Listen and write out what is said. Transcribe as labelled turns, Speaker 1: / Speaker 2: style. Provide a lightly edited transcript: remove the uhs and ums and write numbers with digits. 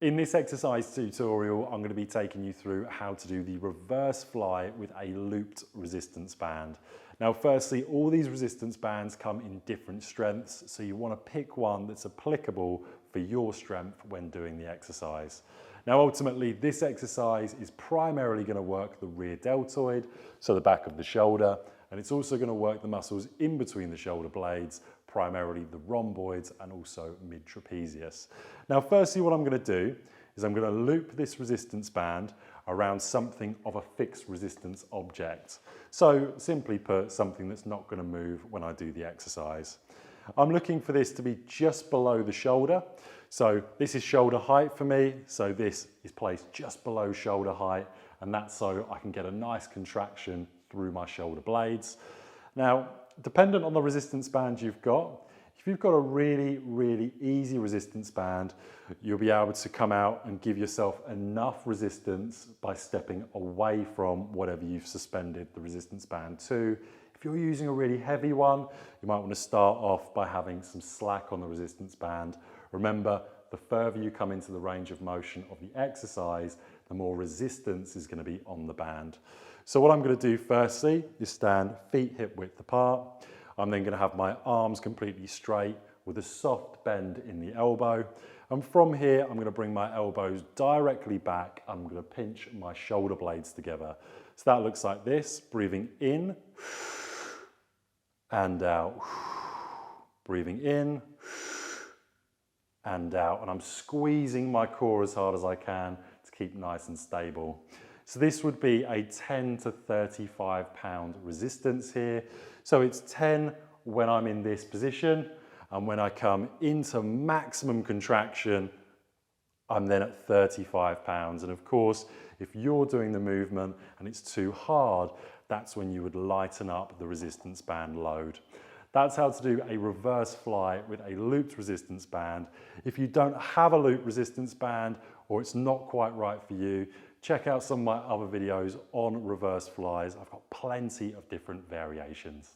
Speaker 1: In this exercise tutorial, I'm going to be taking you through how to do the reverse fly with a looped resistance band. Now, firstly, all these resistance bands come in different strengths, so you want to pick one that's applicable for your strength when doing the exercise. Now, ultimately, this exercise is primarily going to work the rear deltoid, so the back of the shoulder, and it's also going to work the muscles in between the shoulder blades, primarily the rhomboids and also mid-trapezius. Now, firstly, what I'm going to do is I'm going to loop this resistance band around something of a fixed resistance object. So simply put, something that's not going to move when I do the exercise. I'm looking for this to be just below the shoulder. So this is shoulder height for me. So this is placed just below shoulder height, and that's so I can get a nice contraction through my shoulder blades. Now, dependent on the resistance band you've got, if you've got a really easy resistance band, you'll be able to come out and give yourself enough resistance by stepping away from whatever you've suspended the resistance band to. If you're using a really heavy one, you might want to start off by having some slack on the resistance band. Remember, the further you come into the range of motion of the exercise, the more resistance is going to be on the band. So what I'm going to do firstly is stand feet hip width apart. I'm then going to have my arms completely straight with a soft bend in the elbow. And from here, I'm going to bring my elbows directly back. I'm going to pinch my shoulder blades together. So that looks like this, breathing in and out, breathing in and out. And I'm squeezing my core as hard as I can to keep nice and stable. So this would be a 10 to 35 pound resistance here. So it's 10 when I'm in this position, and when I come into maximum contraction, I'm then at 35 pounds. And of course, if you're doing the movement and it's too hard, that's when you would lighten up the resistance band load. That's how to do a reverse fly with a looped resistance band. If you don't have a looped resistance band, or it's not quite right for you, check out some of my other videos on reverse flies. I've got plenty of different variations.